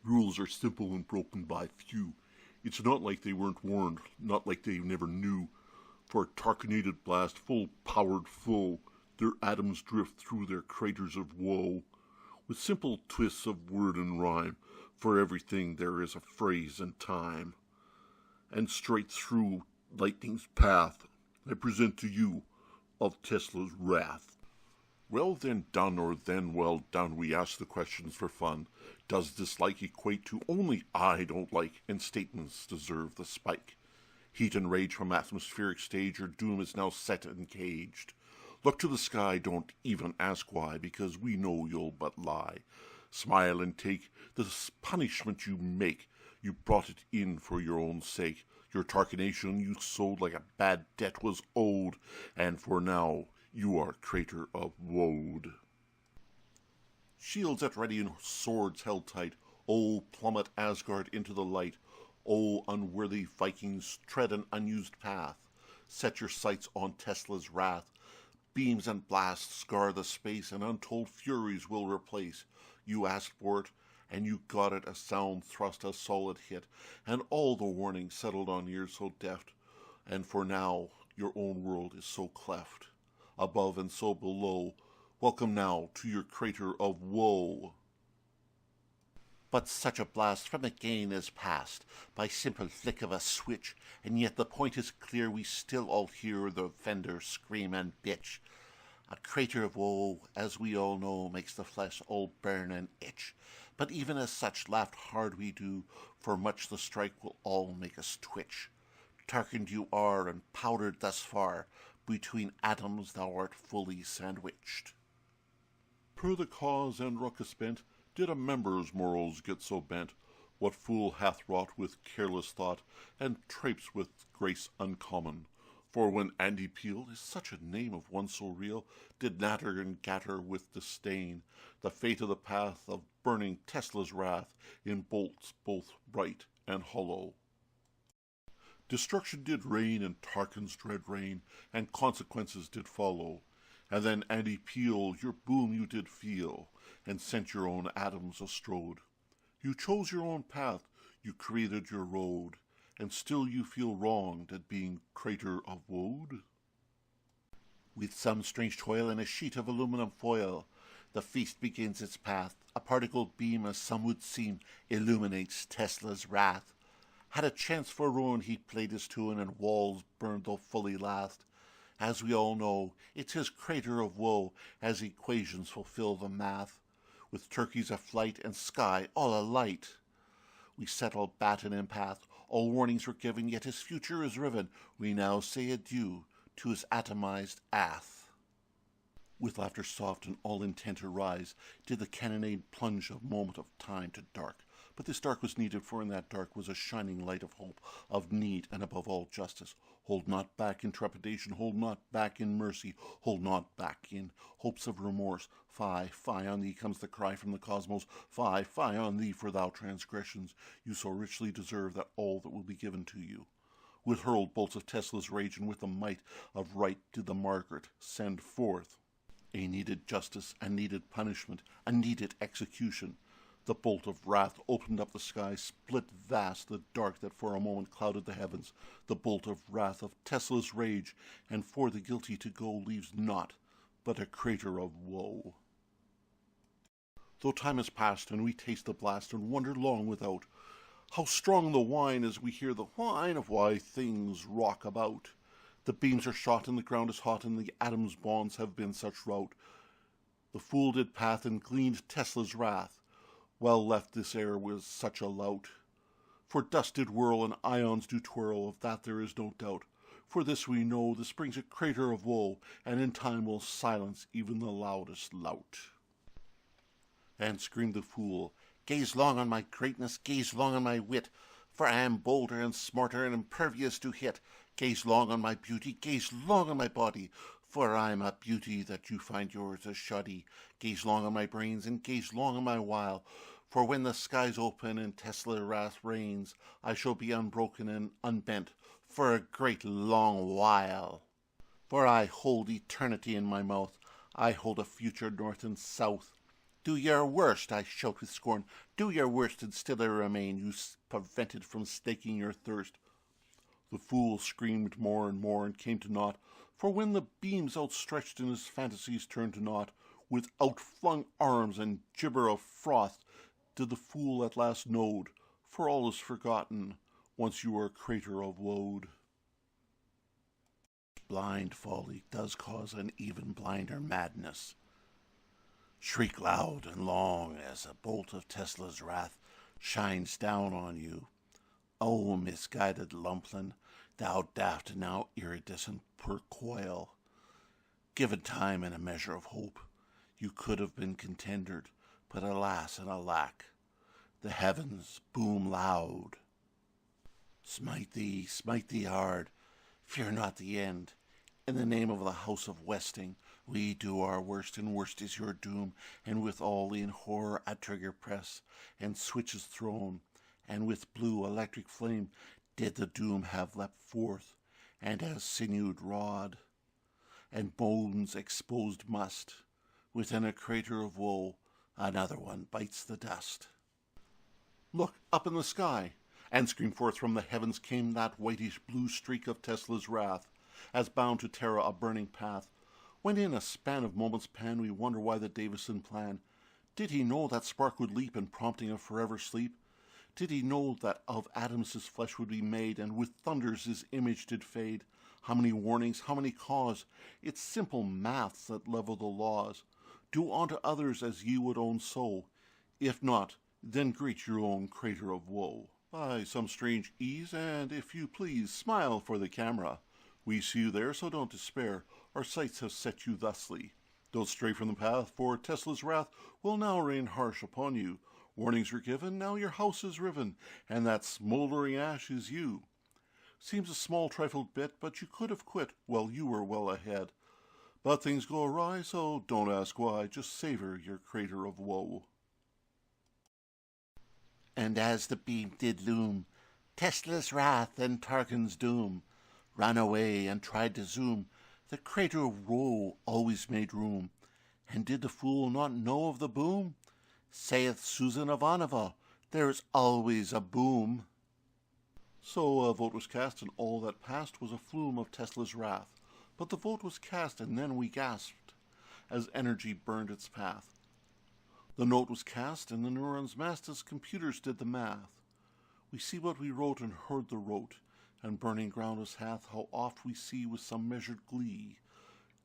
Rules are simple and broken by few. It's not like they weren't warned, not like they never knew. For a Tarkanated blast, full-powered foe, their atoms drift through their craters of woe. With simple twists of word and rhyme, for everything there is a phrase and time. And straight through lightning's path, I present to you of Tesla's wrath. Well then done or then well done, we ask the questions for fun. Does dislike equate to only I don't like, and statements deserve the spike? Heat and rage from atmospheric stage, your doom is now set and caged. Look to the sky, don't even ask why, because we know you'll but lie. Smile and take the punishment you make. You brought it in for your own sake. Your Tarkanation you sowed like a bad debt was owed, and for now you are crater of woad. Shields at ready and swords held tight, O plummet Asgard into the light. O unworthy Vikings, tread an unused path. Set your sights on Tesla's wrath. Beams and blasts scar the space, and untold furies will replace. You asked for it, and you got it, a sound thrust, a solid hit, and all the warning settled on ears so deft. And for now, your own world is so cleft, above and so below. Welcome now to your crater of woe. But such a blast from again is past, by simple flick of a switch, and yet the point is clear, we still all hear the offender scream and bitch. A crater of woe, as we all know, makes the flesh all burn and itch. But even as such, laughed hard we do, for much the strike will all make us twitch. Tarkened you are, and powdered thus far, between atoms thou art fully sandwiched. Per the cause and ruckus spent, did a member's morals get so bent? What fool hath wrought with careless thought, and trapes with grace uncommon? For when Andy Peel is such a name of one so real, did natter and gatter with disdain the fate of the path of burning Tesla's wrath in bolts both bright and hollow. Destruction did reign in Tarkin's dread reign, and consequences did follow. And then Andy Peel, your boom you did feel, and sent your own atoms astrode. You chose your own path, you created your road, and still you feel wronged at being crater of woad? With some strange toil and a sheet of aluminum foil, the feast begins its path. A particled beam, as some would seem, illuminates Tesla's wrath. Had a chance for ruin, he played his tune, and walls burned though fully last. As we all know, it's his crater of woe, as equations fulfill the math. With turkeys aflight and sky all alight, we settle baton and path. All warnings were given, yet his future is riven. We now say adieu to his atomized ath. With laughter soft and all intent arise, did the cannonade plunge a moment of time to dark. But this dark was needed, for in that dark was a shining light of hope, of need, and above all justice. Hold not back in trepidation, hold not back in mercy, hold not back in hopes of remorse. Fie, fie on thee comes the cry from the cosmos. Fie, fie on thee for thou transgressions you so richly deserve, that all that will be given to you. With hurled bolts of Tesla's rage, and with the might of right did the Margaret send forth a needed justice, a needed punishment, a needed execution. The bolt of wrath opened up the sky, split vast the dark that for a moment clouded the heavens. The bolt of wrath of Tesla's rage, and for the guilty to go leaves naught but a crater of woe. Though time has passed, and we taste the blast, and wonder long without how strong the wine as we hear the whine of why things rock about. The beams are shot, and the ground is hot, and the atom's bonds have been such rout. The fool did path, and gleaned Tesla's wrath. Well left this air was such a lout. For dust did whirl, and ions do twirl, of that there is no doubt. For this we know, this brings a crater of woe, and in time will silence even the loudest lout. And screamed the fool, gaze long on my greatness, gaze long on my wit, for I am bolder and smarter and impervious to hit. Gaze long on my beauty, gaze long on my body, for I am a beauty that you find yours a shoddy. Gaze long on my brains, and gaze long on my wile, for when the skies open and Tesla wrath reigns, I shall be unbroken and unbent for a great long while. For I hold eternity in my mouth, I hold a future north and south, Do your worst, I shout with scorn. Do your worst and still I remain, you prevented from staking your thirst. The fool screamed more and came to naught, for when the beams outstretched in his fantasies turned to naught, with outflung arms and gibber of froth, did the fool at last node, for all is forgotten, once you are crater of woad. Blind folly does cause an even blinder madness. Shriek loud and long as a bolt of Tesla's wrath shines down on you. O misguided lumplin, thou daft and now iridescent percoil. Given time and a measure of hope, you could have been contendered, but alas and alack, the heavens boom loud. Smite thee hard, fear not the end. In the name of the House of Westing, we do our worst, and worst is your doom, and with all in horror at trigger press, and switches thrown, and with blue electric flame did the doom have leapt forth, and as sinewed rod, and bones exposed must, within a crater of woe, another one bites the dust. Look up in the sky, and scream forth from the heavens came that whitish blue streak of Tesla's wrath, as bound to tear a burning path, when in a span of moments pan we wonder why the Davison plan. Did he know that spark would leap in prompting a forever sleep? Did he know that of atoms his flesh would be made, and with thunders his image did fade? How many warnings, how many cause? It's simple maths that level the laws. Do unto others as ye would own so. If not, then greet your own crater of woe. By some strange ease, and if you please, smile for the camera. We see you there, so don't despair. Our sights have set you thusly. Don't stray from the path, for Tesla's wrath will now rain harsh upon you. Warnings were given, now your house is riven, and that smoldering ash is you. Seems a small trifled bit, but you could have quit while you were well ahead. But things go awry, so don't ask why, just savor your crater of woe. And as the beam did loom, Tesla's wrath and Tarkin's doom, ran away and tried to zoom, the crater of woe always made room. And did the fool not know of the boom? Saith Susan of Anava, there's always a boom. So a vote was cast, and all that passed was a flume of Tesla's wrath. But the vote was cast, and then we gasped, as energy burned its path. The note was cast, and the neurons massed as computers did the math. We see what we wrote and heard the rote, and burning ground as hath, how oft we see with some measured glee,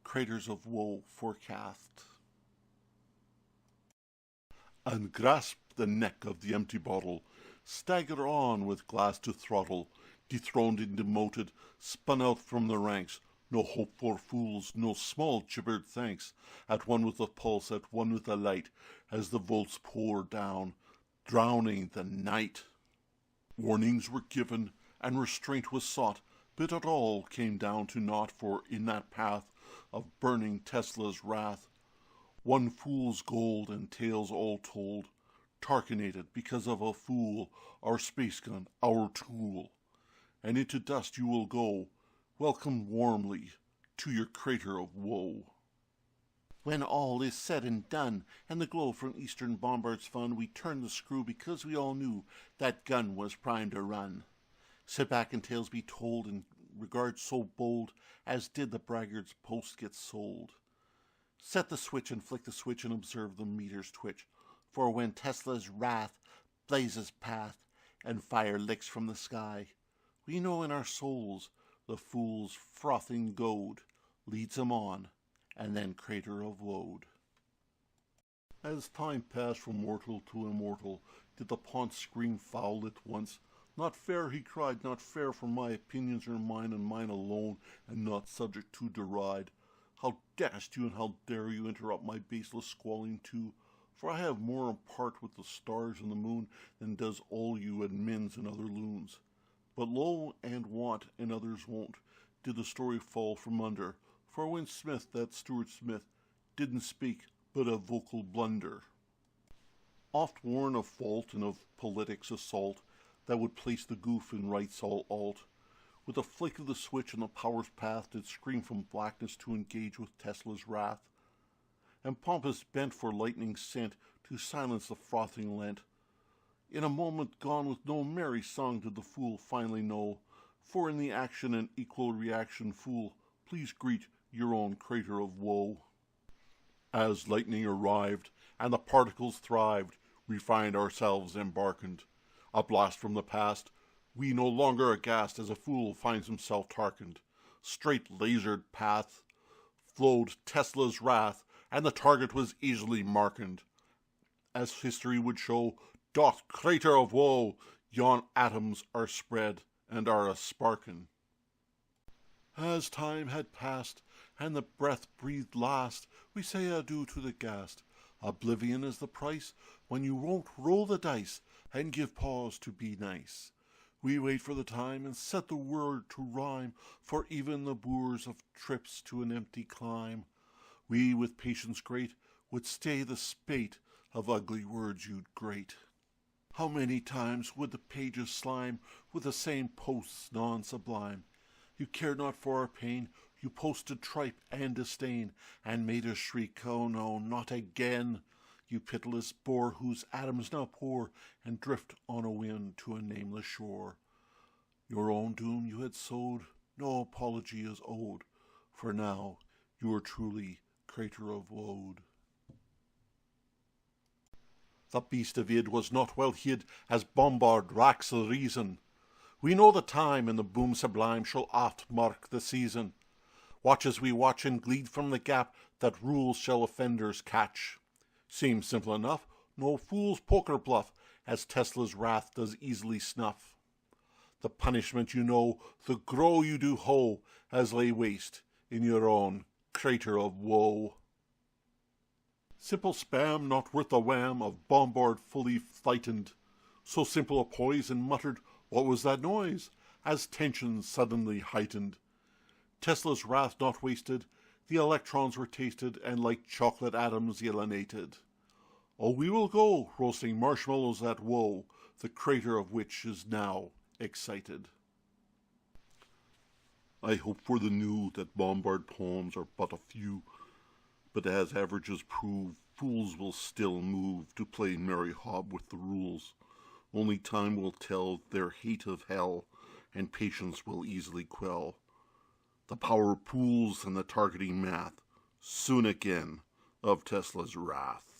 craters of woe forecast. And grasped the neck of the empty bottle, staggered on with glass to throttle, dethroned and demoted, spun out from the ranks, no hope for fools, no small gibbered thanks, at one with the pulse, at one with the light, as the volts poured down, drowning the night. Warnings were given, and restraint was sought, but it all came down to naught, for in that path of burning Tesla's wrath, one fool's gold and tales all told, Tarkinated because of a fool, our space gun, our tool. And into dust you will go, welcome warmly to your crater of woe. When all is said and done, and the glow from Eastern Bombard's fun, we turn the screw because we all knew that gun was primed to run. Sit back and tales be told in regard so bold, as did the braggart's post get sold. Set the switch and flick the switch and observe the meters twitch, for when Tesla's wrath blazes path and fire licks from the sky, we know in our souls the fool's frothing goad leads him on, and then crater of woad. As time passed from mortal to immortal, did the Ponce scream foul at once? Not fair, he cried, not fair, for my opinions are mine and mine alone, and not subject to deride. How dashed you, and how dare you interrupt my baseless squalling too? For I have more in part with the stars and the moon than does all you admins and other loons. But lo and want, and others won't, did the story fall from under, for when Smith, that Stuart Smith, didn't speak, but a vocal blunder. Oft warn of fault and of politics assault, that would place the goof in rights all alt. With a flick of the switch and the power's path did scream from blackness to engage with Tesla's wrath. and pompous bent for lightning sent to silence the frothing Lent. In a moment gone with no merry song did the fool finally know, for in the action and equal reaction, fool, please greet your own crater of woe. As lightning arrived, and the particles thrived, we find ourselves embarkened. A blast from the past, we no longer aghast as a fool finds himself tarkened. Straight lasered path flowed Tesla's wrath, and the target was easily markened. As history would show, doth crater of woe, yon atoms are spread and are a-sparkin'. As time had passed, and the breath breathed last, we say adieu to the ghast. Oblivion is the price when you won't roll the dice and give pause to be nice. We wait for the time and set the word to rhyme, for even the boors of trips to an empty clime. We with patience great would stay the spate of ugly words you'd grate. How many times would the pages slime with the same posts non-sublime? You cared not for our pain, you posted tripe and disdain, and made us shriek, oh no, not again! You pitiless bore, whose atoms now pour and drift on a wind to a nameless shore. Your own doom you had sowed, no apology is owed, for now you are truly crater of woe. The beast of id was not well hid, as Bombard racks the reason. We know the time, and the boom sublime shall oft mark the season. Watch as we watch, and gleed from the gap that rules shall offenders catch. Seems simple enough, no fool's poker bluff, as Tesla's wrath does easily snuff. The punishment you know, the grow you do hoe, as lay waste in your own crater of woe. Simple spam, not worth a wham, of Bombard fully frightened. So simple a poison muttered, what was that noise? As tensions suddenly heightened. Tesla's wrath not wasted, the electrons were tasted, and like chocolate atoms alienated. Oh, we will go, roasting marshmallows at woe, the crater of which is now excited. I hope for the new that Bombard poems are but a few, but as averages prove, fools will still move to play merry hob with the rules. Only time will tell their hate of hell, and patience will easily quell the power pools and the targeting math, soon again of Tesla's wrath.